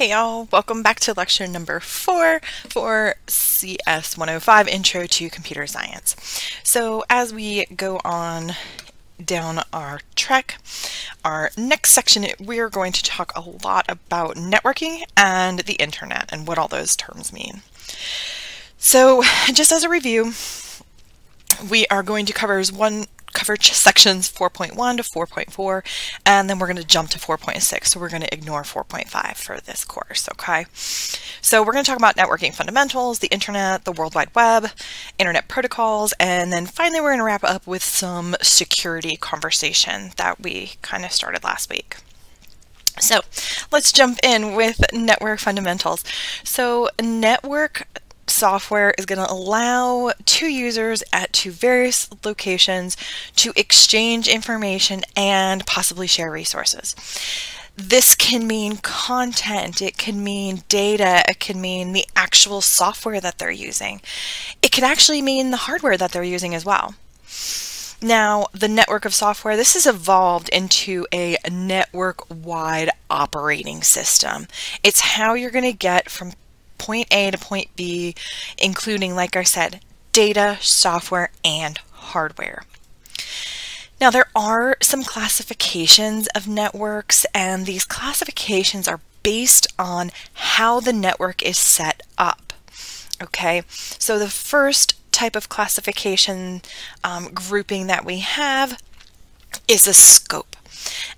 Hey y'all, welcome back to lecture number 4 for CS 105, Intro to Computer Science. So as we go on down our trek, our next section, we are going to talk a lot about networking and the internet and what all those terms mean. So just as a review, we are going to cover sections 4.1 to 4.4, and then we're going to jump to 4.6. So we're going to ignore 4.5 for this course, okay? So we're going to talk about networking fundamentals, the internet, the World Wide Web, internet protocols, and then finally we're going to wrap up with some security conversation that we kind of started last week. So let's jump in with network fundamentals. So network software is going to allow two users at two various locations to exchange information and possibly share resources. This can mean content, it can mean data, it can mean the actual software that they're using. It can actually mean the hardware that they're using as well. Now, the network of software, this has evolved into a network-wide operating system. It's how you're going to get from point A to point B, including, like I said, data, software, and hardware. Now, there are some classifications of networks, and these classifications are based on how the network is set up. Okay, so the first type of classification grouping that we have is a scope.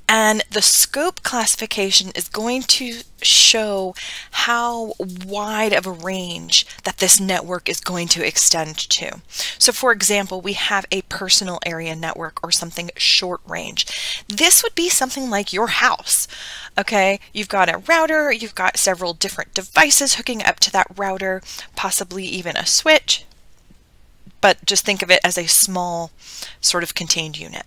And the scope classification is going to show how wide of a range that this network is going to extend to. So for example, we have a personal area network or something short range. This would be something like your house. Okay, you've got a router, you've got several different devices hooking up to that router, possibly even a switch, but just think of it as a small sort of contained unit.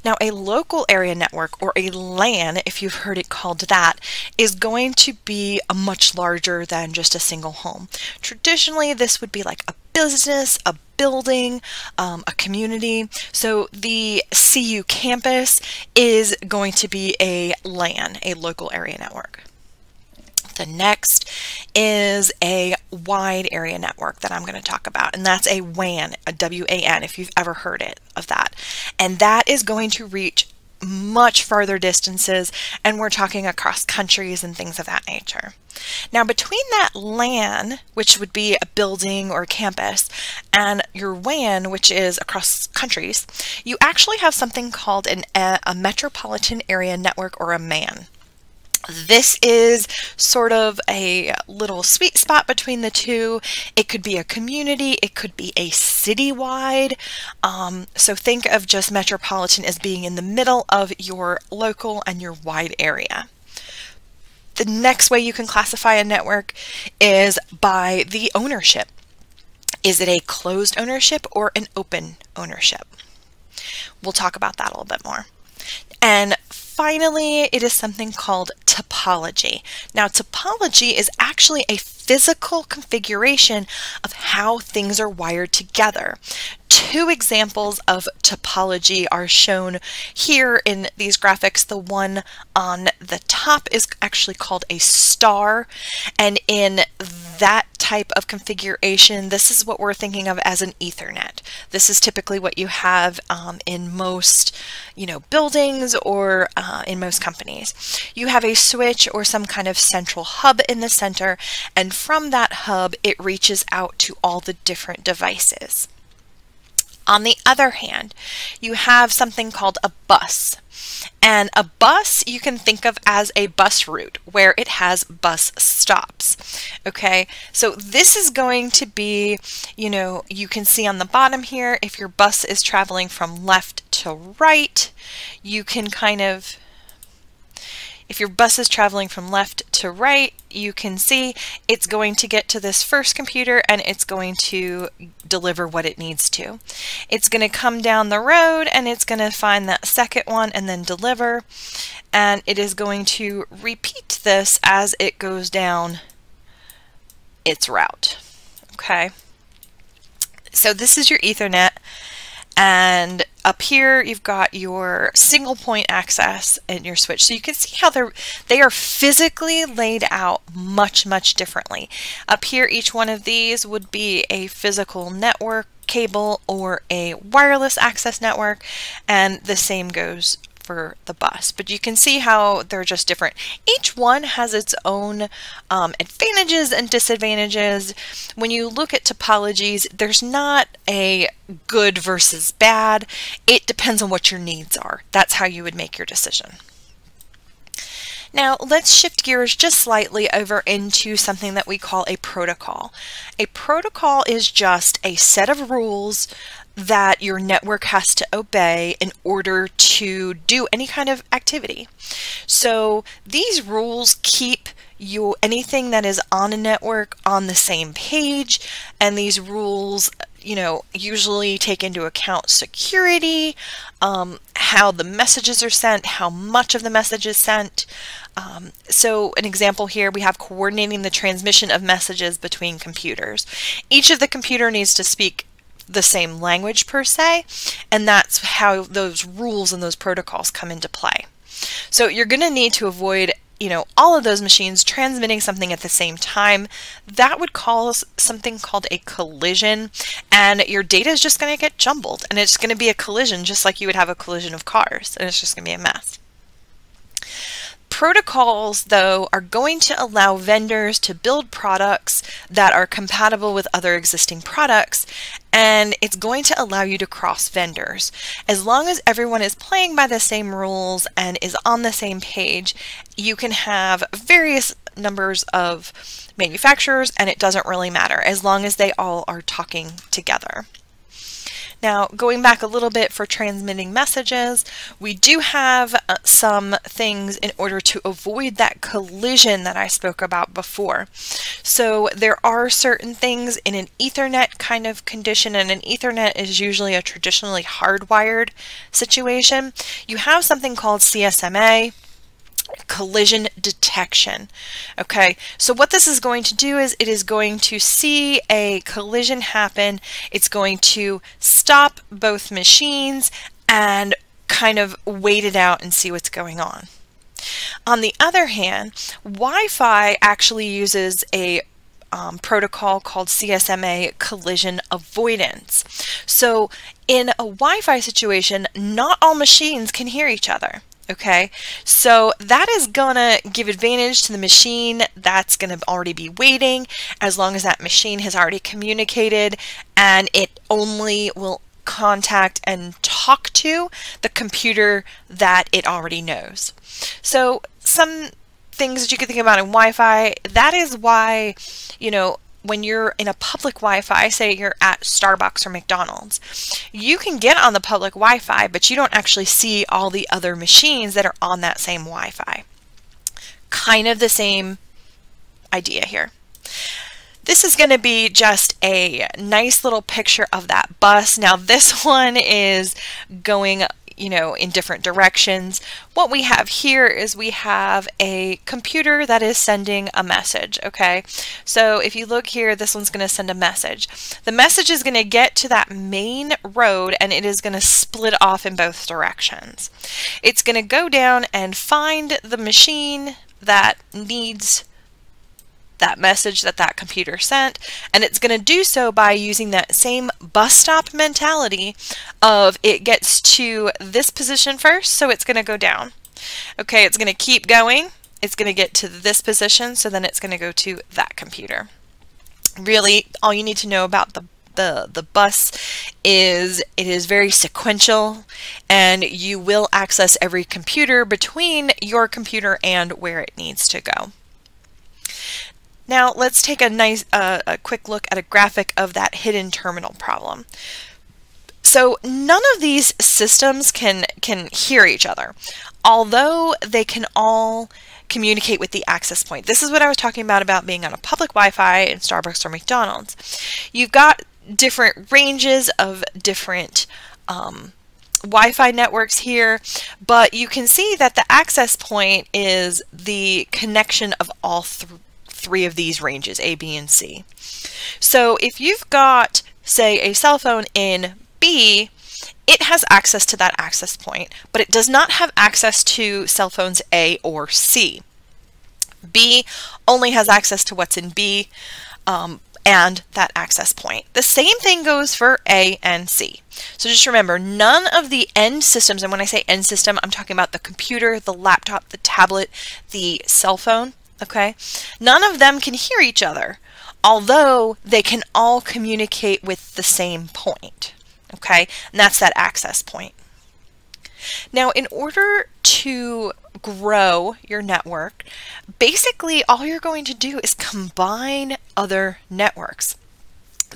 Now, a local area network, or a LAN, if you've heard it called that, is going to be much larger than just a single home. Traditionally, this would be like a business, a building, a community. So the CU campus is going to be a LAN, a local area network. The next is a wide area network that I'm going to talk about, and that's a WAN, a W-A-N, if you've ever heard of that. And that is going to reach much farther distances, and we're talking across countries and things of that nature. Now, between that LAN, which would be a building or a campus, and your WAN, which is across countries, you actually have something called a metropolitan area network, or a MAN. This is sort of a little sweet spot between the two. It could be a community, it could be a citywide. So think of just metropolitan as being in the middle of your local and your wide area. The next way you can classify a network is by the ownership. Is it a closed ownership or an open ownership? We'll talk about that a little bit more. And finally, it is something called topology. Now, topology is actually a physical configuration of how things are wired together. Two examples of topology are shown here in these graphics. The one on the top is actually called a star, and in that type of configuration, this is what we're thinking of as an Ethernet. This is typically what you have in most, buildings or in most companies. You have a switch or some kind of central hub in the center, and from that hub, it reaches out to all the different devices. On the other hand, you have something called a bus. And a bus you can think of as a bus route where it has bus stops. Okay, so this is going to be, you can see on the bottom here, if your bus is traveling from left to right, you can if your bus is traveling from left to right, you can see it's going to get to this first computer and it's going to deliver what it needs to. It's going to come down the road and it's going to find that second one and then deliver. And it is going to repeat this as it goes down its route. Okay. So this is your Ethernet. And up here you've got your single point access and your switch. So you can see how they are physically laid out much differently. Up here, each one of these would be a physical network cable or a wireless access network, and the same goes for the bus. But you can see how they're just different. Each one has its own advantages and disadvantages. When you look at topologies, there's not a good versus bad. It depends on what your needs are. That's how you would make your decision. Now let's shift gears just slightly over into something that we call a protocol. A protocol is just a set of rules that your network has to obey in order to do any kind of activity. So these rules keep anything that is on a network on the same page, and these rules, you know, usually take into account security, how the messages are sent, how much of the message is sent. So an example here, we have coordinating the transmission of messages between computers. Each of the computer needs to speak the same language per se, and that's how those rules and those protocols come into play. So you're going to need to avoid, you know, all of those machines transmitting something at the same time. That would cause something called a collision, and your data is just going to get jumbled, and it's going to be a collision just like you would have a collision of cars, and it's just going to be a mess. Protocols, though, are going to allow vendors to build products that are compatible with other existing products, and it's going to allow you to cross vendors. As long as everyone is playing by the same rules and is on the same page, you can have various numbers of manufacturers, and it doesn't really matter as long as they all are talking together. Now, going back a little bit for transmitting messages, we do have some things in order to avoid that collision that I spoke about before. So there are certain things in an Ethernet kind of condition, and an Ethernet is usually a traditionally hardwired situation. You have something called CSMA, collision detection. Okay, so what this is going to do is it is going to see a collision happen. It's going to stop both machines and kind of wait it out and see what's going on. On the other hand, Wi-Fi actually uses a protocol called CSMA collision avoidance. So in a Wi-Fi situation, not all machines can hear each other. Okay, so that is gonna give advantage to the machine that's gonna already be waiting, as long as that machine has already communicated, and it only will contact and talk to the computer that it already knows. So some things that you can think about in Wi-Fi, that is why, you know, when you're in a public Wi-Fi, say you're at Starbucks or McDonald's, you can get on the public Wi-Fi, but you don't actually see all the other machines that are on that same Wi-Fi. Kind of the same idea here. This is going to be just a nice little picture of that bus. Now this one is going, you know, in different directions. What we have here is we have a computer that is sending a message. Okay, so if you look here, this one's going to send a message. The message is going to get to that main road, and it is going to split off in both directions. It's going to go down and find the machine that needs that message that that computer sent, and it's going to do so by using that same bus stop mentality of it gets to this position first, so it's going to go down. Okay, it's going to keep going, it's going to get to this position, so then it's going to go to that computer. Really, all you need to know about the bus is it is very sequential, and you will access every computer between your computer and where it needs to go. Now let's take a quick look at a graphic of that hidden terminal problem. So none of these systems can hear each other, although they can all communicate with the access point. This is what I was talking about being on a public Wi-Fi in Starbucks or McDonald's. You've got different ranges of different Wi-Fi networks here, but you can see that the access point is the connection of all three of these ranges, A, B, and C. So if you've got, say, a cell phone in B it has access to that access point, but it does not have access to cell phones A or C. B only has access to what's in B and that access point. The same thing goes for A and C. So just remember, none of the end systems, and when I say end system, I'm talking about the computer, the laptop, the tablet, the cell phone, okay? None of them can hear each other, although they can all communicate with the same point, okay? And that's that access point. Now, in order to grow your network, basically all you're going to do is combine other networks.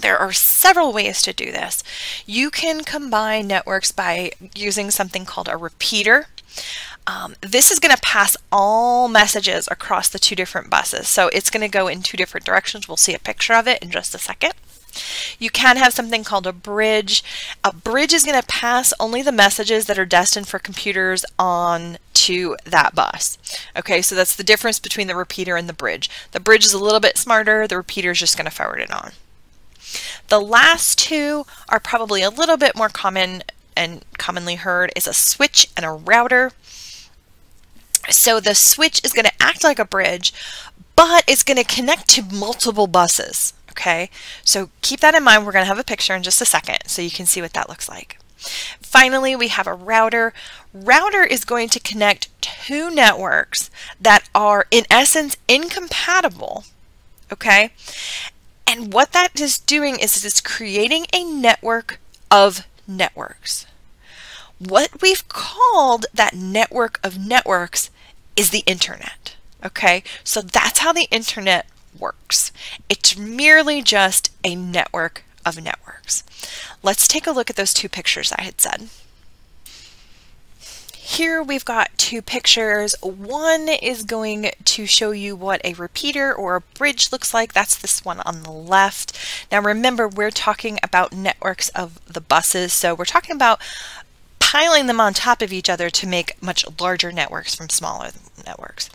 There are several ways to do this. You can combine networks by using something called a repeater. This is going to pass all messages across the two different buses. So it's going to go in two different directions. We'll see a picture of it in just a second. You can have something called a bridge. A bridge is going to pass only the messages that are destined for computers on to that bus. Okay, so that's the difference between the repeater and the bridge. The bridge is a little bit smarter. The repeater is just going to forward it on. The last two are probably a little bit more common and commonly heard is a switch and a router. So the switch is going to act like a bridge, but it's going to connect to multiple buses. Okay, so keep that in mind. We're going to have a picture in just a second so you can see what that looks like. Finally, we have a router. Router is going to connect two networks that are in essence incompatible. Okay, and what that is doing is it's creating a network of networks. What we've called that network of networks is the internet. Okay, so that's how the internet works. It's merely just a network of networks. Let's take a look at those two pictures I had said. Here we've got two pictures. One is going to show you what a repeater or a bridge looks like. That's this one on the left. Now remember, we're talking about networks of the buses, so we're talking about piling them on top of each other to make much larger networks from smaller networks.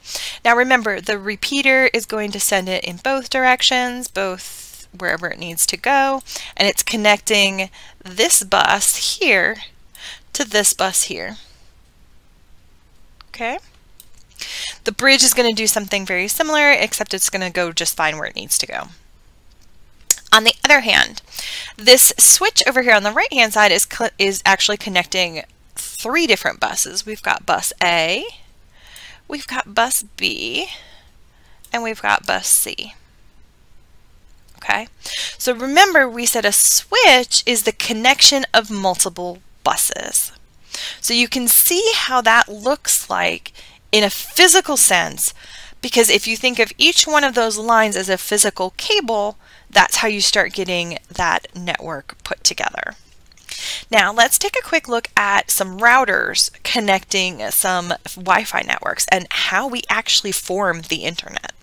Now remember, the repeater is going to send it in both directions, both wherever it needs to go, and it's connecting this bus here to this bus here. Okay? The bridge is going to do something very similar, except it's going to go just fine where it needs to go. On the other hand, this switch over here on the right hand side is actually connecting three different buses. We've got bus A, we've got bus B, and we've got bus C. Okay, so remember we said a switch is the connection of multiple buses. So you can see how that looks like in a physical sense, because if you think of each one of those lines as a physical cable, that's how you start getting that network put together. Now let's take a quick look at some routers connecting some Wi-Fi networks and how we actually form the internet.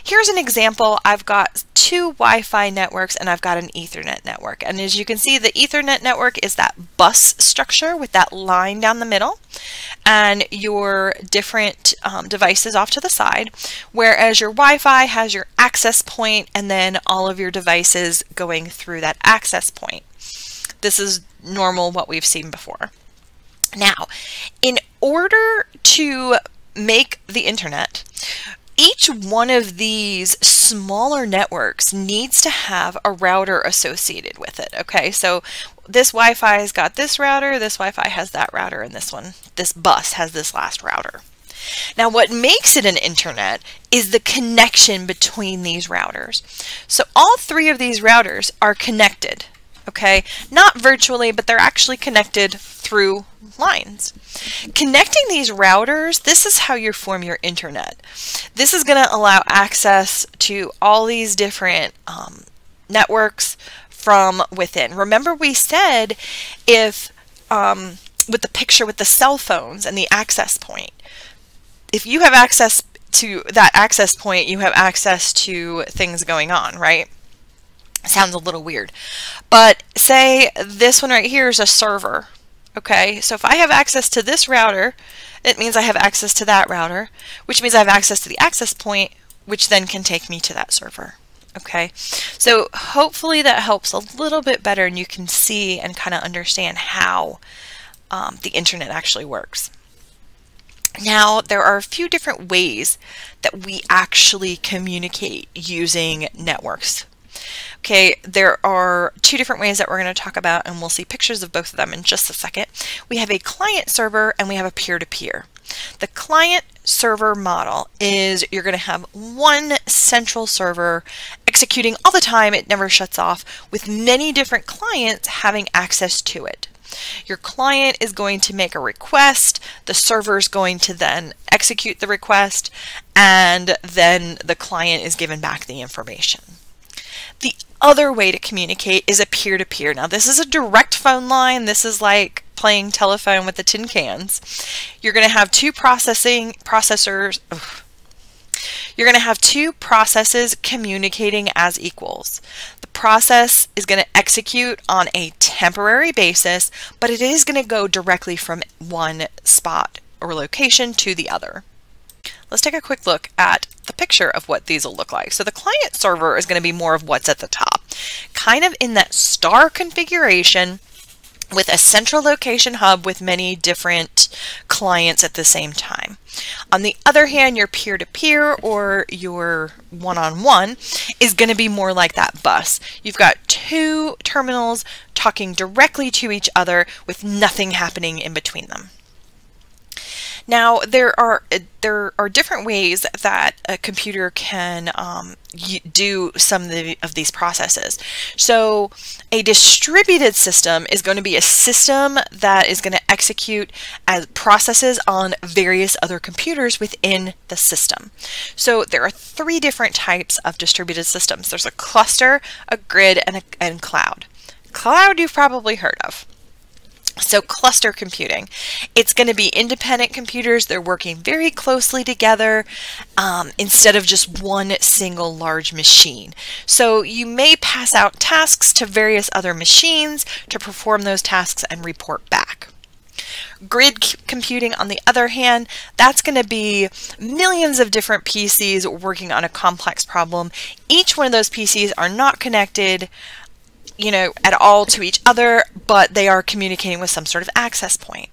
Here's an example. I've got two Wi-Fi networks and I've got an Ethernet network. And as you can see, the Ethernet network is that bus structure with that line down the middle and your different devices off to the side, whereas your Wi-Fi has your access point and then all of your devices going through that access point. This is normal, what we've seen before. Now, in order to make the internet, each one of these smaller networks needs to have a router associated with it. Okay, so this Wi-Fi has got this router, this Wi-Fi has that router, and this bus has this last router. Now what makes it an internet is the connection between these routers. So all three of these routers are connected. Okay, not virtually, but they're actually connected through lines. Connecting these routers, this is how you form your internet. This is going to allow access to all these different networks from within. Remember we said if with the picture with the cell phones and the access point, if you have access to that access point, you have access to things going on, right? Sounds a little weird, but say this one right here is a server. Okay, so if I have access to this router, it means I have access to that router, which means I have access to the access point, which then can take me to that server. Okay, so hopefully that helps a little bit better and you can see and kind of understand how the internet actually works. Now, there are a few different ways that we actually communicate using networks. Okay, there are two different ways that we're going to talk about, and we'll see pictures of both of them in just a second. We have a client server and we have a peer-to-peer. The client server model is you're going to have one central server executing all the time, it never shuts off, with many different clients having access to it. Your client is going to make a request, the server is going to then execute the request, and then the client is given back the information. The other way to communicate is a peer-to-peer. Now this is a direct phone line. This is like playing telephone with the tin cans. You're going to have two You're going to have two processes communicating as equals. The process is going to execute on a temporary basis, but it is going to go directly from one spot or location to the other. Let's take a quick look at the picture of what these will look like. So the client server is going to be more of what's at the top, kind of in that star configuration with a central location hub with many different clients at the same time. On the other hand, your peer-to-peer or your one-on-one is going to be more like that bus. You've got two terminals talking directly to each other with nothing happening in between them. Now, there are different ways that a computer can do some of these processes. So a distributed system is going to be a system that is going to execute as processes on various other computers within the system. So there are three different types of distributed systems. There's a cluster, a grid, and cloud. Cloud you've probably heard of. So cluster computing, it's going to be independent computers. They're working very closely together instead of just one single large machine. So you may pass out tasks to various other machines to perform those tasks and report back. Grid computing, on the other hand, that's going to be millions of different PCs working on a complex problem. Each one of those PCs are not connected at all to each other, but they are communicating with some sort of access point.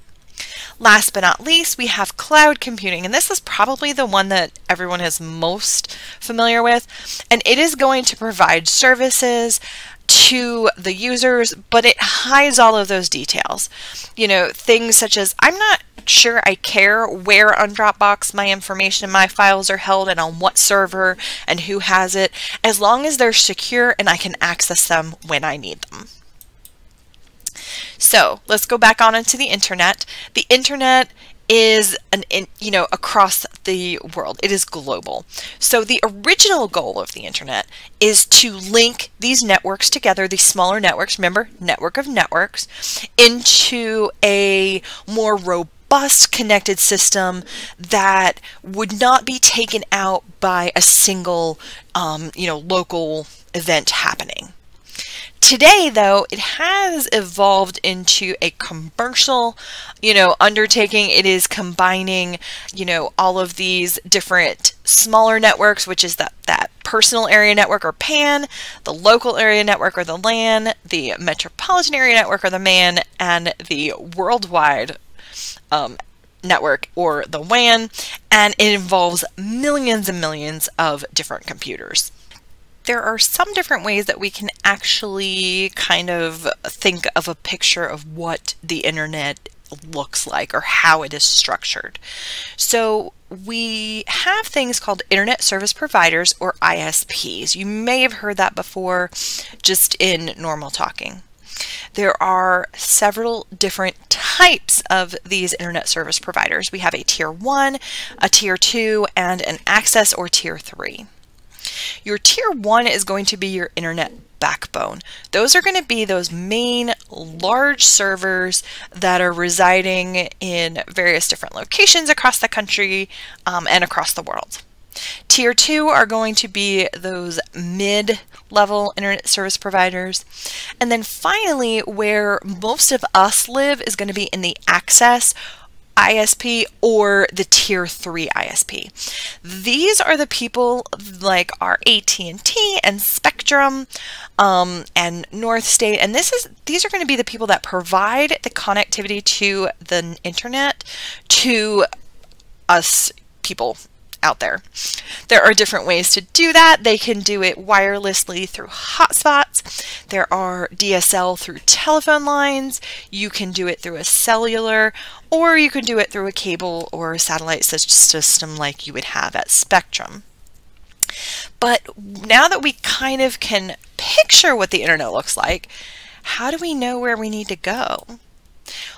Last but not least, we have cloud computing, and this is probably the one that everyone is most familiar with, and it is going to provide services to the users, but it hides all of those details. Things such as, I'm not sure I care where on Dropbox my information and my files are held and on what server and who has it, as long as they're secure and I can access them when I need them. So let's go back on into the internet. The internet is across the world. It is global. So the original goal of the internet is to link these networks together, these smaller networks, remember, network of networks, into a more robust connected system that would not be taken out by a single local event happening. Today, though, it has evolved into a commercial, undertaking. It is combining, all of these different smaller networks, which is that personal area network or PAN, the local area network or the LAN, the metropolitan area network or the MAN, and the worldwide network or the WAN, and it involves millions and millions of different computers. There are some different ways that we can actually kind of think of a picture of what the internet looks like or how it is structured. So we have things called Internet Service Providers, or ISPs. You may have heard that before just in normal talking. There are several different types of these internet service providers. We have a tier 1, a tier 2, and an access or tier 3. Your tier 1 is going to be your internet backbone. Those are going to be those main large servers that are residing in various different locations across the country and across the world. Tier 2 are going to be those mid-level internet service providers. And then finally, where most of us live is going to be in the access ISP or the Tier 3 ISP. These are the people like our AT&T and Spectrum and North State, and these are going to be the people that provide the connectivity to the internet to us people out there. There are different ways to do that. They can do it wirelessly through hotspots. There are DSL through telephone lines. You can do it through a cellular, or you can do it through a cable or a satellite system like you would have at Spectrum. But now that we kind of can picture what the internet looks like, how do we know where we need to go?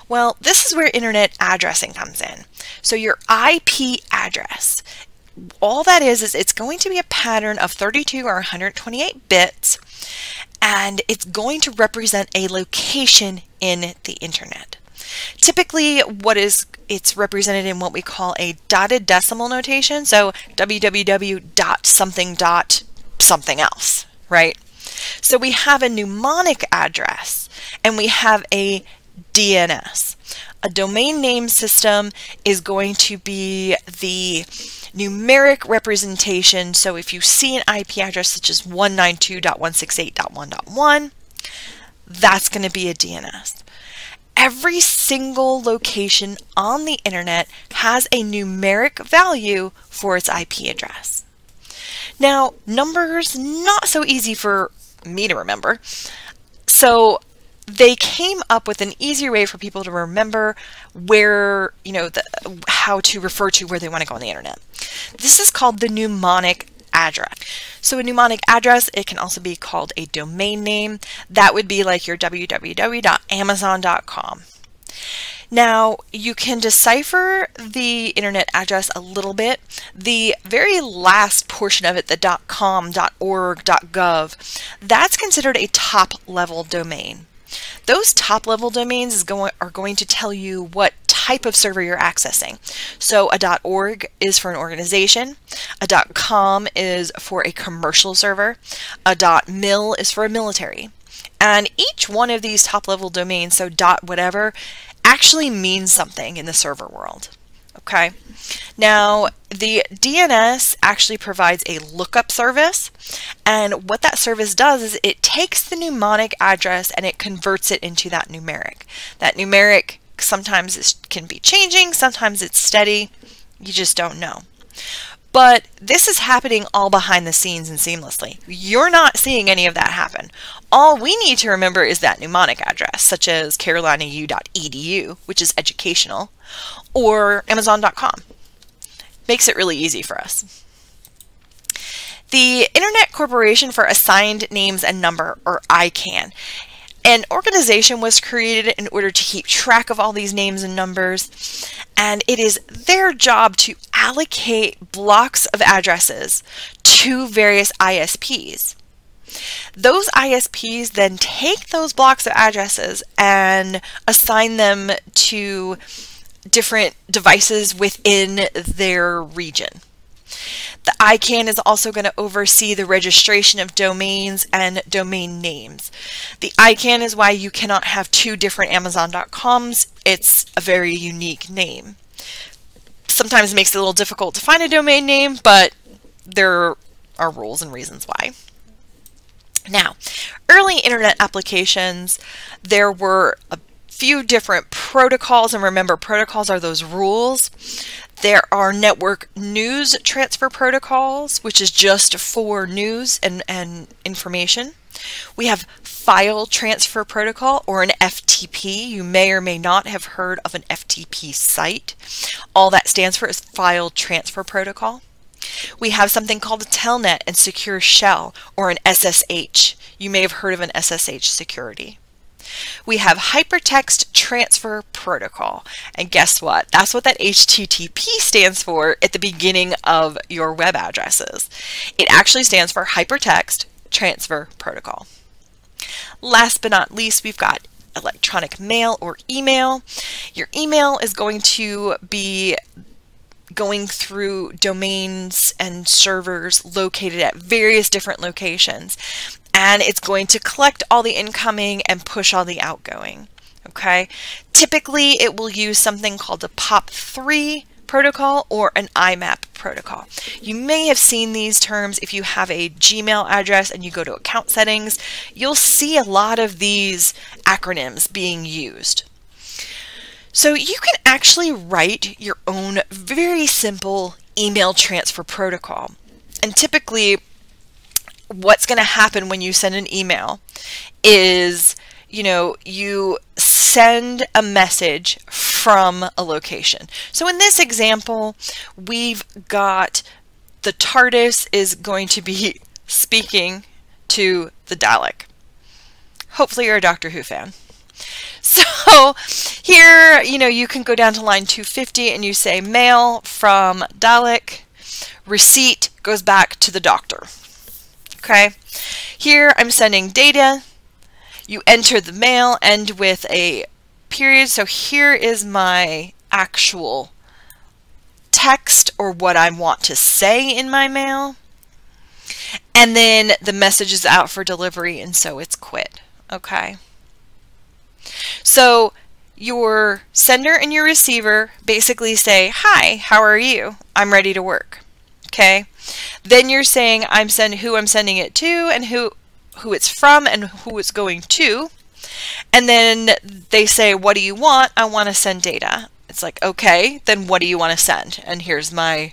Well, this is where internet addressing comes in. So your IP address, all that is it's going to be a pattern of 32 or 128 bits, and it's going to represent a location in the internet. Typically, it's represented in what we call a dotted decimal notation, so www.something.something else, right? So we have a mnemonic address, and we have a DNS. A domain name system is going to be the numeric representation. So if you see an IP address such as 192.168.1.1, that's going to be a DNS. Every single location on the internet has a numeric value for its IP address. Now, numbers, not so easy for me to remember. So they came up with an easier way for people to remember where, how to refer to where they want to go on the internet. This is called the mnemonic address. So a mnemonic address, it can also be called a domain name. That would be like your www.amazon.com. Now, you can decipher the internet address a little bit. The very last portion of it, the .com, .org, .gov, that's considered a top-level domain. Those top-level domains are going to tell you what type of server you're accessing. So a .org is for an organization, a .com is for a commercial server, a .mil is for a military. And each one of these top-level domains, so .whatever, actually means something in the server world. Okay. Now, the DNS actually provides a lookup service, and what that service does is it takes the mnemonic address and it converts it into that numeric. That numeric sometimes can be changing, sometimes it's steady, you just don't know. But this is happening all behind the scenes and seamlessly. You're not seeing any of that happen. All we need to remember is that mnemonic address, such as carolinau.edu, which is educational, or amazon.com. Makes it really easy for us. The Internet Corporation for Assigned Names and Number, or ICANN. An organization was created in order to keep track of all these names and numbers, and it is their job to allocate blocks of addresses to various ISPs. Those ISPs then take those blocks of addresses and assign them to different devices within their region. The ICANN is also going to oversee the registration of domains and domain names. The ICANN is why you cannot have two different Amazon.coms. It's a very unique name. Sometimes it makes it a little difficult to find a domain name, but there are rules and reasons why. Now, early internet applications, there were a few different protocols, and remember, protocols are those rules. There are network news transfer protocols, which is just for news and information. We have file transfer protocol, or an FTP. You may or may not have heard of an FTP site. All that stands for is file transfer protocol. We have something called a telnet and secure shell, or an SSH. You may have heard of an SSH security. We have Hypertext Transfer Protocol, and guess what? That's what that HTTP stands for at the beginning of your web addresses. It actually stands for Hypertext Transfer Protocol. Last but not least, we've got electronic mail or email. Your email is going to be going through domains and servers located at various different locations, and it's going to collect all the incoming and push all the outgoing. Okay, typically it will use something called a POP3 protocol or an IMAP protocol. You may have seen these terms if you have a Gmail address and you go to account settings. You'll see a lot of these acronyms being used. So you can actually write your own very simple email transfer protocol. And typically what's going to happen when you send an email is, you send a message from a location. So in this example, we've got the TARDIS is going to be speaking to the Dalek. Hopefully you're a Doctor Who fan. So here, you can go down to line 250 and you say mail from Dalek, receipt goes back to the Doctor. Okay, here I'm sending data. You enter the mail, end with a period. So here is my actual text or what I want to say in my mail. And then the message is out for delivery, and so it's quit. Okay. So your sender and your receiver basically say, hi, how are you? I'm ready to work. Okay. Then you're saying who I'm sending it to and who it's from and who it's going to. And then they say, what do you want? I want to send data. It's like, okay, then what do you want to send? And here's my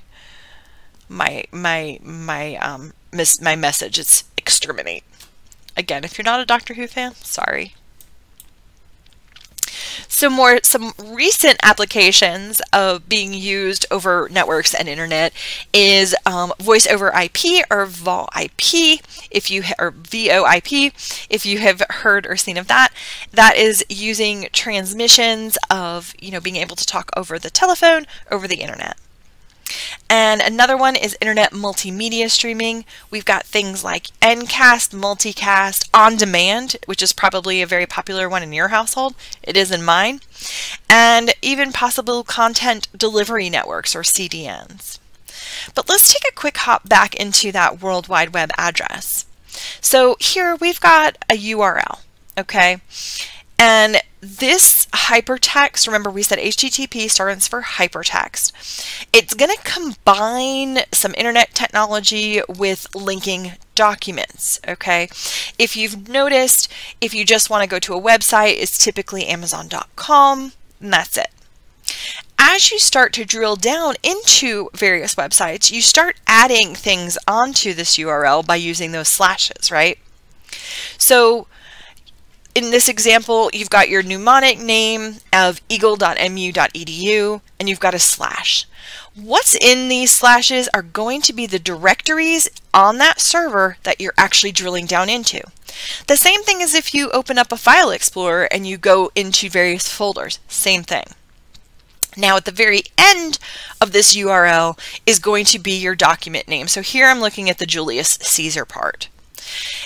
message. It's exterminate. Again, if you're not a Doctor Who fan, sorry. Some recent applications of being used over networks and internet is voice over IP or VoIP, or VoIP, if you have heard or seen of that. That is using transmissions of being able to talk over the telephone, over the internet. And another one is internet multimedia streaming. We've got things like Ncast, Multicast, On Demand, which is probably a very popular one in your household. It is in mine. And even possible content delivery networks or CDNs. But let's take a quick hop back into that World Wide Web address. So here we've got a URL, okay? And this hypertext, remember we said HTTP stands for hypertext. It's going to combine some internet technology with linking documents, okay? If you've noticed, if you just want to go to a website, it's typically Amazon.com, and that's it. As you start to drill down into various websites, you start adding things onto this URL by using those slashes, right? So in this example, you've got your mnemonic name of eagle.mu.edu, and you've got a slash. What's in these slashes are going to be the directories on that server that you're actually drilling down into. The same thing as if you open up a file explorer and you go into various folders. Same thing. Now at the very end of this URL is going to be your document name. So here I'm looking at the Julius Caesar part.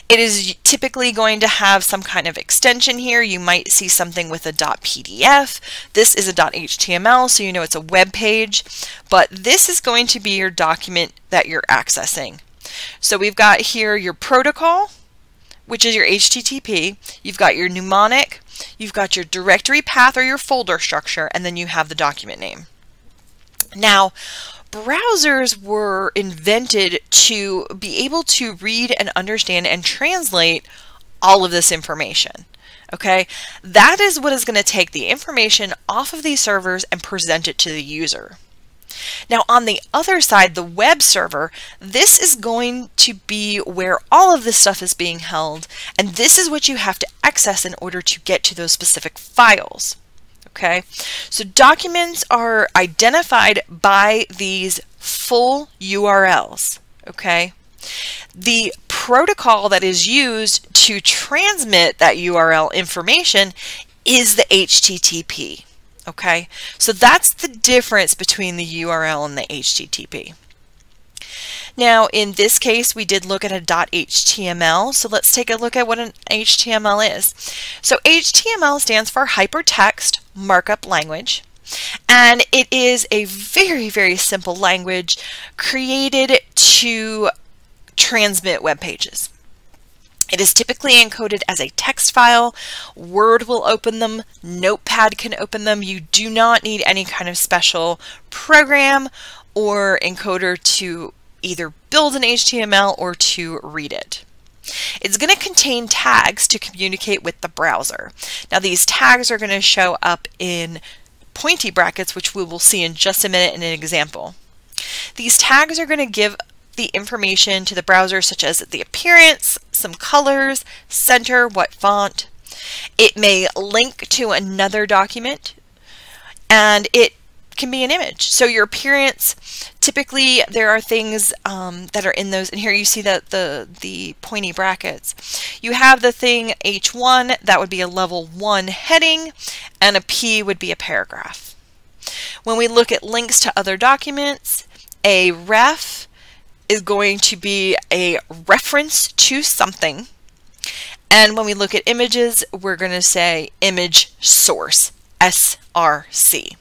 It is typically going to have some kind of extension here. You might see something with a .pdf. This is a .html, so you know it's a web page. But this is going to be your document that you're accessing. So we've got here your protocol, which is your HTTP. You've got your mnemonic. You've got your directory path or your folder structure, and then you have the document name. Now, browsers were invented to be able to read and understand and translate all of this information. Okay, that is what is going to take the information off of these servers and present it to the user. Now on the other side, the web server, this is going to be where all of this stuff is being held, and this is what you have to access in order to get to those specific files. Okay, so documents are identified by these full URLs. Okay, the protocol that is used to transmit that URL information is the HTTP. Okay, so that's the difference between the URL and the HTTP. Now in this case we did look at a .html, so let's take a look at what an HTML is. So HTML stands for Hypertext Markup Language, and it is a very, very simple language created to transmit web pages. It is typically encoded as a text file. Word will open them. Notepad can open them. You do not need any kind of special program or encoder to either build an HTML or to read it. It's going to contain tags to communicate with the browser. Now these tags are going to show up in pointy brackets, which we will see in just a minute in an example. These tags are going to give the information to the browser, such as the appearance, some colors, center, what font. It may link to another document, and it can be an image. So your appearance, typically there are things that are in those, and here you see that the pointy brackets. You have the thing H1, that would be a level 1 heading, and a P would be a paragraph. When we look at links to other documents, a ref is going to be a reference to something. And when we look at images, we're going to say image source, SRC.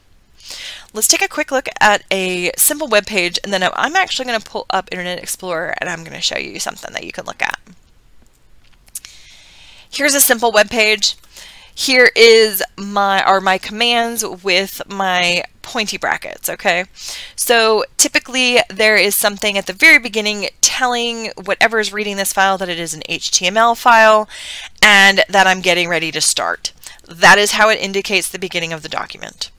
Let's take a quick look at a simple web page, and then I'm actually going to pull up Internet Explorer and I'm going to show you something that you can look at. Here's a simple web page. Here is my commands with my pointy brackets, okay? So typically there is something at the very beginning telling whatever is reading this file that it is an HTML file and that I'm getting ready to start. That is how it indicates the beginning of the document.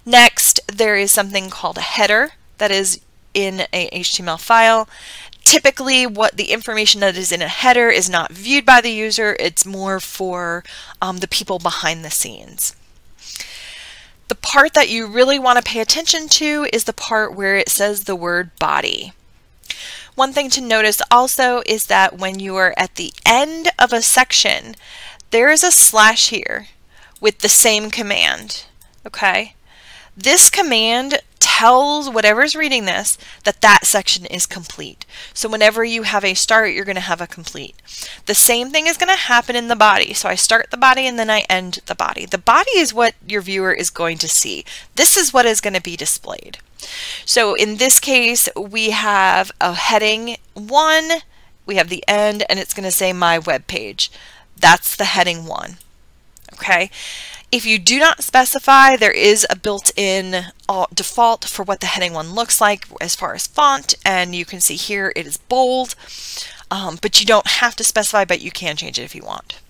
Next, there is something called a header that is in a HTML file. Typically, what the information that is in a header is not viewed by the user. It's more for the people behind the scenes. The part that you really want to pay attention to is the part where it says the word body. One thing to notice also is that when you are at the end of a section, there is a slash here with the same command, okay? This command tells whatever's reading this that that section is complete. So whenever you have a start, you're going to have a complete. The same thing is going to happen in the body. So I start the body and then I end the body. The body is what your viewer is going to see. This is what is going to be displayed. So in this case, we have a heading 1, we have the end, and it's going to say my web page. That's the heading 1. Okay. If you do not specify, there is a built-in default for what the heading 1 looks like as far as font, and you can see here it is bold, but you don't have to specify, but you can change it if you want.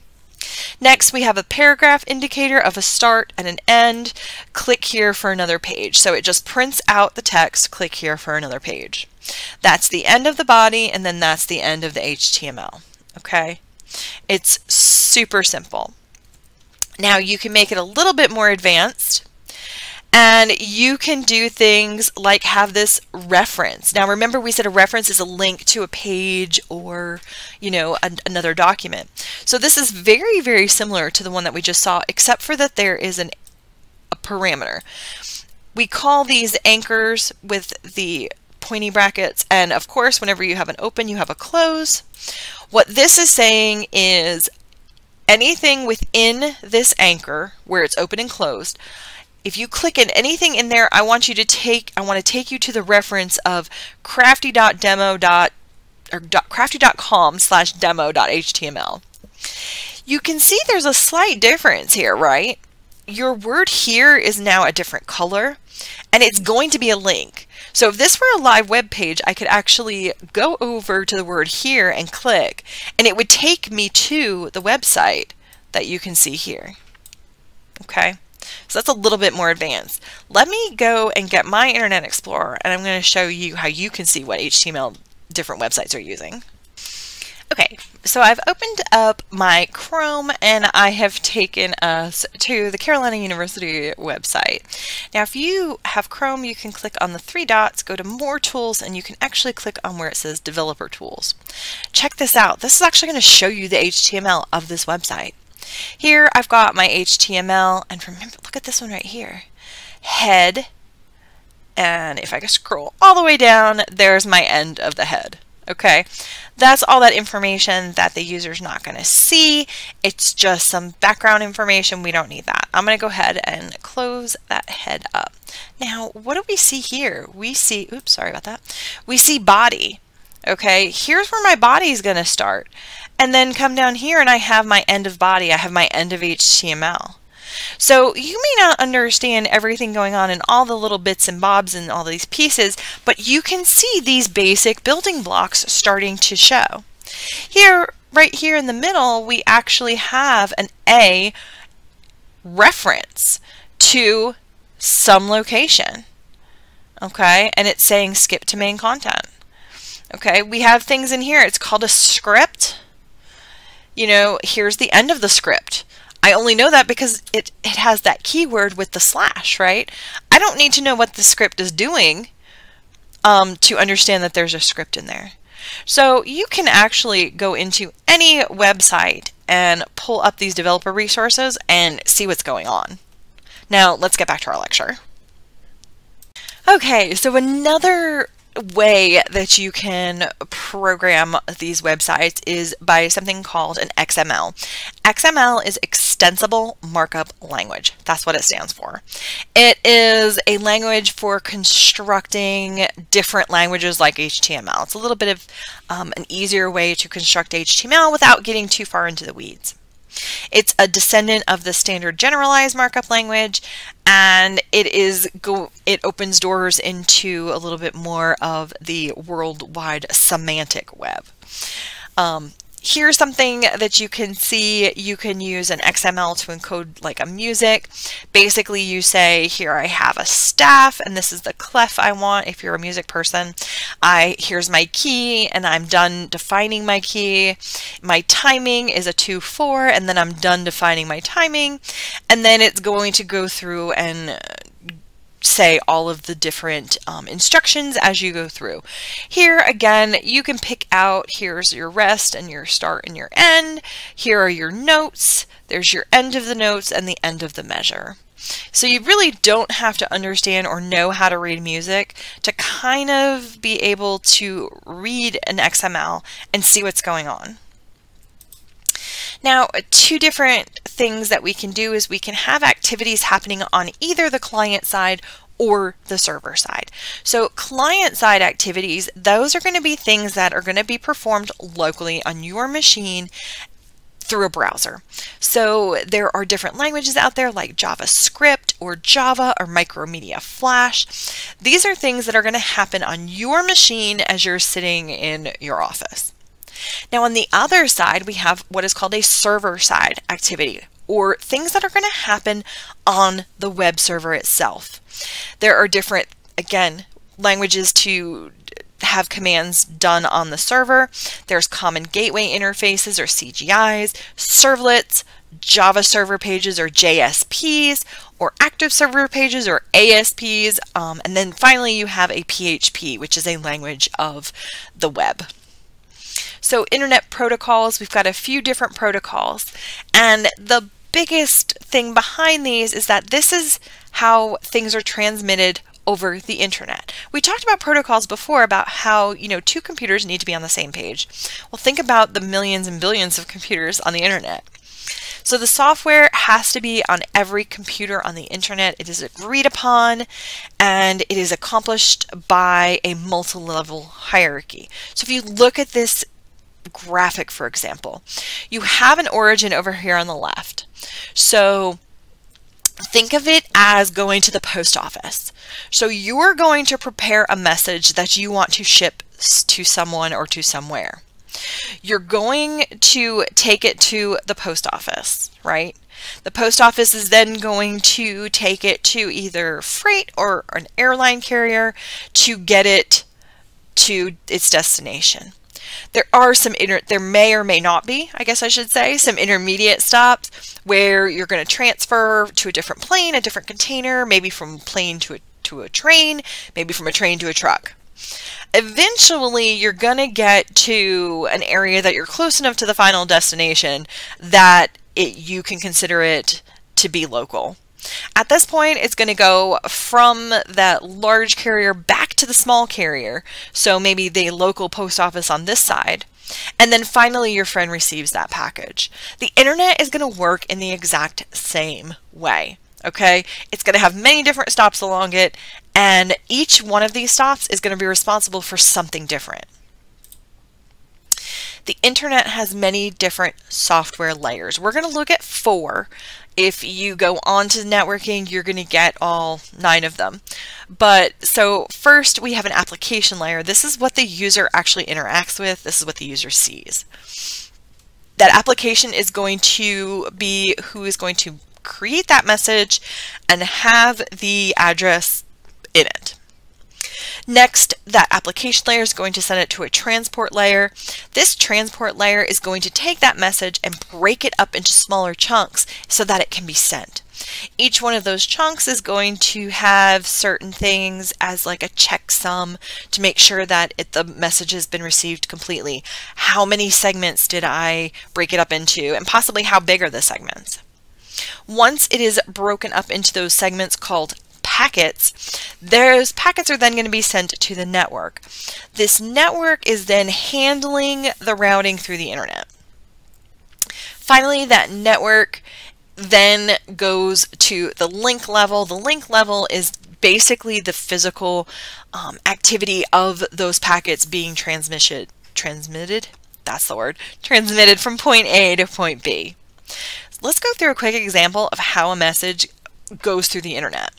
Next, we have a paragraph indicator of a start and an end. Click here for another page. So it just prints out the text, click here for another page. That's the end of the body, and then that's the end of the HTML. Okay? It's super simple. Now you can make it a little bit more advanced, and you can do things like have this reference. Now remember, we said a reference is a link to a page or, you know, another document. So this is very, very similar to the one that we just saw, except for that there is a parameter. We call these anchors with the pointy brackets, and of course whenever you have an open, you have a close. What this is saying is anything within this anchor where it's open and closed, if you click in anything in there, I want to take you to the reference of crafty.com/demo.html. You can see there's a slight difference here, right? Your word here is now a different color, and it's going to be a link. So if this were a live web page, I could actually go over to the word here and click, and it would take me to the website that you can see here. Okay, so that's a little bit more advanced. Let me go and get my Internet Explorer, and I'm going to show you how you can see what HTML different websites are using. Okay, so I've opened up my Chrome and I have taken us to the Carolina University website. Now if you have Chrome, you can click on the 3 dots, go to More Tools, and you can actually click on where it says Developer Tools. Check this out. This is actually going to show you the HTML of this website. Here I've got my HTML, and remember, look at this one right here. Head, and if I can scroll all the way down, there's my end of the head. Okay, that's all that information that the user's not going to see. It's just some background information. We don't need that. I'm going to go ahead and close that head up. Now, what do we see here? We see, oops, sorry about that. We see body. Okay, here's where my body is going to start. and then come down here and I have my end of body, I have my end of HTML. So you may not understand everything going on in all the little bits and bobs and all these pieces, but you can see these basic building blocks starting to show. Here, right here in the middle, we actually have an A reference to some location. Okay, and it's saying skip to main content. Okay, we have things in here. It's called a script. You know, here's the end of the script. I only know that because it has that keyword with the slash, right? I don't need to know what the script is doing to understand that there's a script in there. So you can actually go into any website and pull up these developer resources and see what's going on. Now let's get back to our lecture. Okay, so another way that you can program these websites is by something called an XML. XML is Extensible Markup Language. That's what it stands for. It is a language for constructing different languages like HTML. It's a little bit of an easier way to construct HTML without getting too far into the weeds. It's a descendant of the standard generalized markup language, and it opens doors into a little bit more of the worldwide semantic web. Here's something that you can see. You can use an XML to encode like a music. Basically, you say, here I have a staff, and this is the clef I want if you're a music person. Here's my key, and I'm done defining my key. My timing is a 2/4, and then I'm done defining my timing. And then it's going to go through and say all of the different instructions as you go through. Here again, you can pick out, here's your rest and your start and your end. Here are your notes. There's your end of the notes and the end of the measure. So you really don't have to understand or know how to read music to kind of be able to read an XML and see what's going on. Now, two different things that we can do is we can have activities happening on either the client side or the server side. So client side activities, those are going to be things that are going to be performed locally on your machine through a browser. So there are different languages out there like JavaScript or Java or Micromedia Flash. These are things that are going to happen on your machine as you're sitting in your office. Now on the other side, we have what is called a server-side activity, or things that are going to happen on the web server itself. There are different, again, languages to have commands done on the server. There's Common Gateway Interfaces, or CGIs, servlets, Java server pages, or JSPs, or active server pages, or ASPs, and then finally you have a PHP, which is a language of the web. So internet protocols, we've got a few different protocols, and the biggest thing behind these is that this is how things are transmitted over the internet. We talked about protocols before about how, you know, two computers need to be on the same page. Well, think about the millions and billions of computers on the internet. So the software has to be on every computer on the internet. It is agreed upon, and it is accomplished by a multi-level hierarchy. So if you look at this graphic, for example, you have an origin over here on the left. So think of it as going to the post office. So you're going to prepare a message that you want to ship to someone or to somewhere. You're going to take it to the post office, right? The post office is then going to take it to either freight or an airline carrier to get it to its destination. There are there may or may not be, I guess I should say, some intermediate stops where you're going to transfer to a different plane, a different container, maybe from plane to a train, maybe from a train to a truck. Eventually, you're going to get to an area that you're close enough to the final destination that you can consider it to be local. At this point, it's going to go from that large carrier back to the small carrier, so maybe the local post office on this side, and then finally your friend receives that package. The internet is going to work in the exact same way. Okay, it's going to have many different stops along it, and each one of these stops is going to be responsible for something different. The internet has many different software layers. We're going to look at 4. If you go on to networking, you're going to get all 9 of them. But so first we have an application layer. This is what the user actually interacts with. This is what the user sees. That application is going to be who is going to create that message and have the address in it. Next, that application layer is going to send it to a transport layer. This transport layer is going to take that message and break it up into smaller chunks so that it can be sent. Each one of those chunks is going to have certain things as like a checksum to make sure that the message has been received completely. How many segments did I break it up into, and possibly how big are the segments? Once it is broken up into those segments called packets, those packets are then going to be sent to the network. This network is then handling the routing through the internet. Finally, that network then goes to the link level. The link level is basically the physical activity of those packets being transmitted, that's the word, transmitted from point A to point B. Let's go through a quick example of how a message goes through the internet.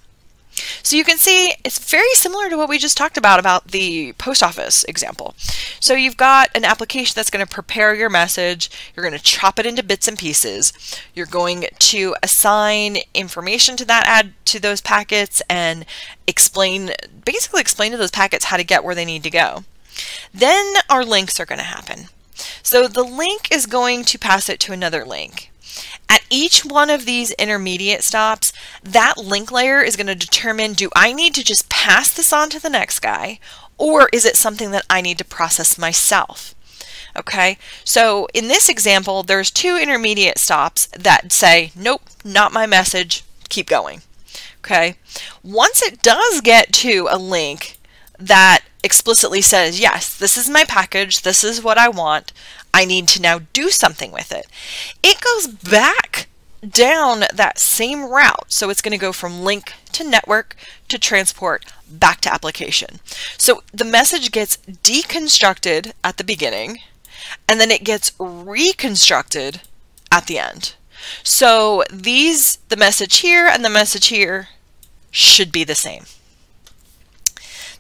So you can see it's very similar to what we just talked about the post office example. So you've got an application that's going to prepare your message. You're going to chop it into bits and pieces. You're going to assign information to to those packets and basically explain to those packets how to get where they need to go. Then our links are going to happen. So the link is going to pass it to another link. At each one of these intermediate stops, that link layer is going to determine, do I need to just pass this on to the next guy, or is it something that I need to process myself? Okay, so in this example, there's 2 intermediate stops that say, nope, not my message, keep going. Okay, once it does get to a link that explicitly says, yes, this is my package, this is what I want, I need to now do something with it, it goes back down that same route. So it's going to go from link to network to transport back to application. So the message gets deconstructed at the beginning and then it gets reconstructed at the end. So the message here and the message here should be the same.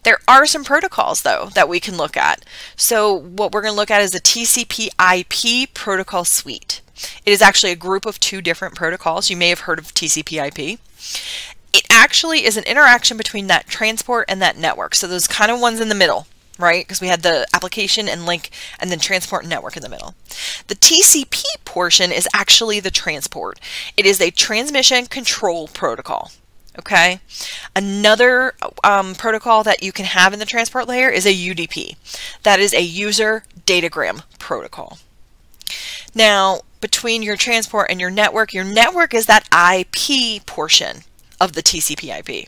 There are some protocols, though, that we can look at. So what we're going to look at is the TCP/IP protocol suite. It is actually a group of 2 different protocols. You may have heard of TCP/IP. It actually is an interaction between that transport and that network. So those kind of ones in the middle, right? Because we had the application and link and then transport and network in the middle. The TCP portion is actually the transport. It is a transmission control protocol. Okay, another protocol that you can have in the transport layer is a UDP. That is a user datagram protocol. Now, between your transport and your network is that IP portion of the TCP/IP.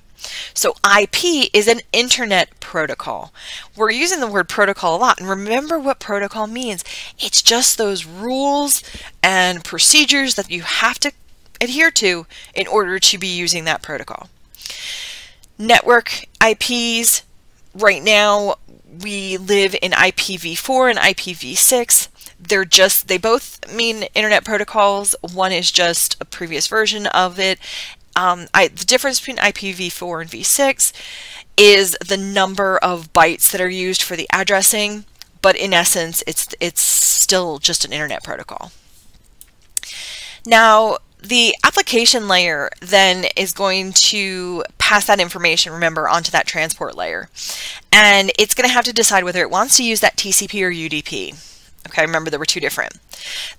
So IP is an internet protocol. We're using the word protocol a lot, and remember what protocol means. It's just those rules and procedures that you have to adhere to in order to be using that protocol. Network IPs, right now we live in IPv4 and IPv6. They both mean internet protocols. One is just a previous version of it. The difference between IPv4 and v6 is the number of bytes that are used for the addressing, but in essence it's still just an internet protocol. Now, the application layer then is going to pass that information, remember, onto that transport layer. And it's going to have to decide whether it wants to use that TCP or UDP. Okay, remember there were 2 different.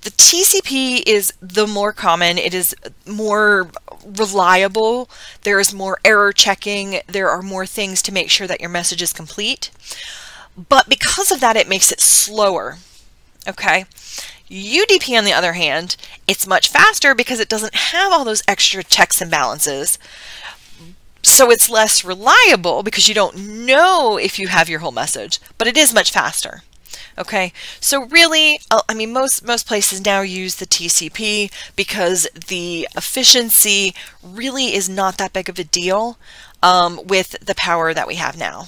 The TCP is the more common. It is more reliable. There is more error checking. There are more things to make sure that your message is complete. But because of that, it makes it slower. Okay. UDP, on the other hand, it's much faster because it doesn't have all those extra checks and balances. So it's less reliable because you don't know if you have your whole message, but it is much faster. Okay, so really, I mean, most places now use the TCP because the efficiency really is not that big of a deal with the power that we have now.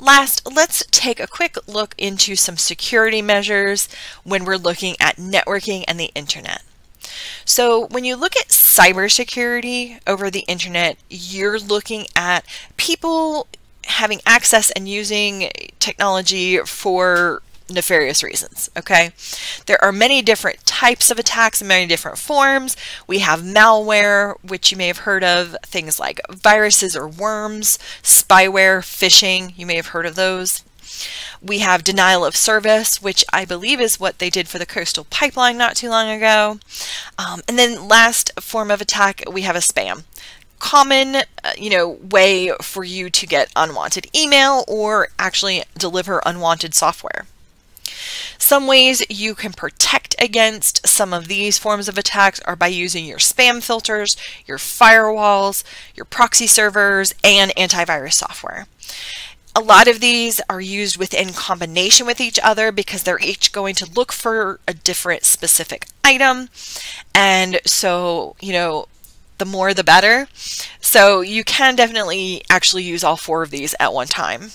Last, let's take a quick look into some security measures when we're looking at networking and the internet. So when you look at cybersecurity over the internet, you're looking at people having access and using technology for nefarious reasons, okay? There are many different types of attacks and many different forms. We have malware, which you may have heard of, things like viruses or worms, spyware, phishing, you may have heard of those. We have denial of service, which I believe is what they did for the Coastal Pipeline not too long ago. And then last form of attack, we have a spam. Common, way for you to get unwanted email or actually deliver unwanted software. Some ways you can protect against some of these forms of attacks are by using your spam filters, your firewalls, your proxy servers, and antivirus software. A lot of these are used within combination with each other because they're each going to look for a different specific item. And so, the more the better. So you can definitely actually use all four of these at one time.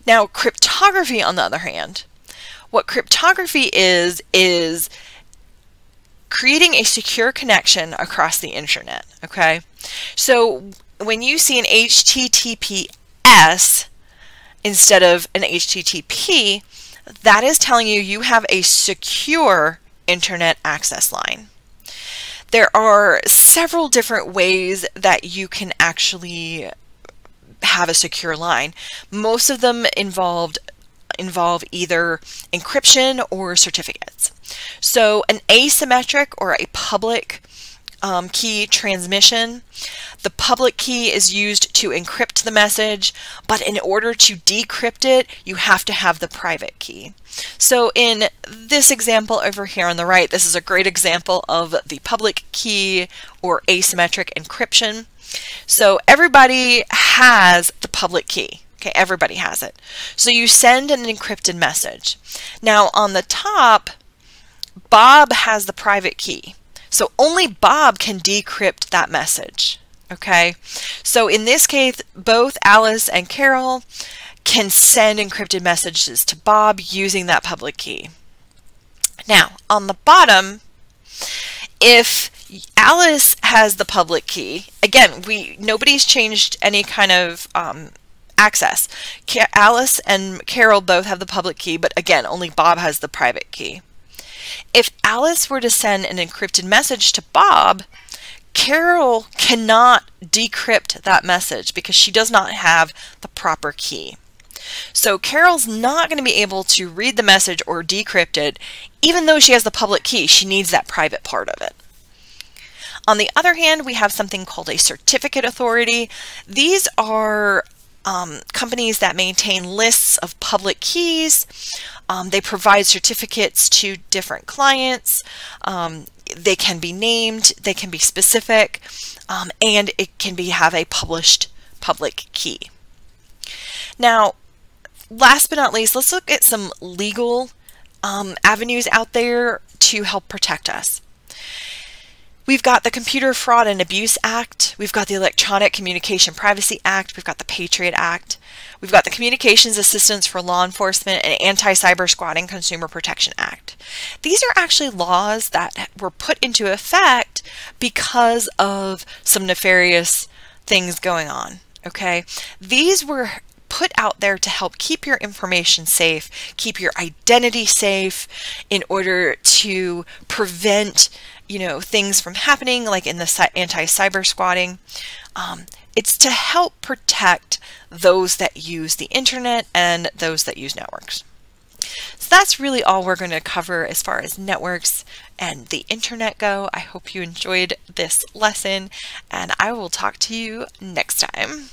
Now, cryptography, on the other hand, what cryptography is creating a secure connection across the internet, okay? So when you see an HTTPS instead of an HTTP, that is telling you you have a secure internet access line. There are several different ways that you can actually have a secure line. Most of them involve either encryption or certificates. So an asymmetric or a public key transmission, the public key is used to encrypt the message, but in order to decrypt it, you have to have the private key. So in this example over here on the right, this is a great example of the public key or asymmetric encryption. So everybody has the public key. Okay, everybody has it. So you send an encrypted message. Now on the top, Bob has the private key. So only Bob can decrypt that message. Okay, so in this case, both Alice and Carol can send encrypted messages to Bob using that public key. Now on the bottom, if Alice has the public key, again, nobody's changed any kind of access. Alice and Carol both have the public key, but again, only Bob has the private key. If Alice were to send an encrypted message to Bob, Carol cannot decrypt that message because she does not have the proper key. So Carol's not going to be able to read the message or decrypt it, even though she has the public key. She needs that private part of it. On the other hand, we have something called a certificate authority. These are companies that maintain lists of public keys. They provide certificates to different clients. They can be named, they can be specific, and it can have a published public key. Now, last but not least, let's look at some legal avenues out there to help protect us. We've got the Computer Fraud and Abuse Act, we've got the Electronic Communication Privacy Act, we've got the Patriot Act, we've got the Communications Assistance for Law Enforcement and Anti-Cyber Squatting Consumer Protection Act. These are actually laws that were put into effect because of some nefarious things going on, okay? These were put out there to help keep your information safe, keep your identity safe in order to prevent things from happening, like in the anti-cyber squatting. It's to help protect those that use the internet and those that use networks. So that's really all we're going to cover as far as networks and the internet go. I hope you enjoyed this lesson, and I will talk to you next time.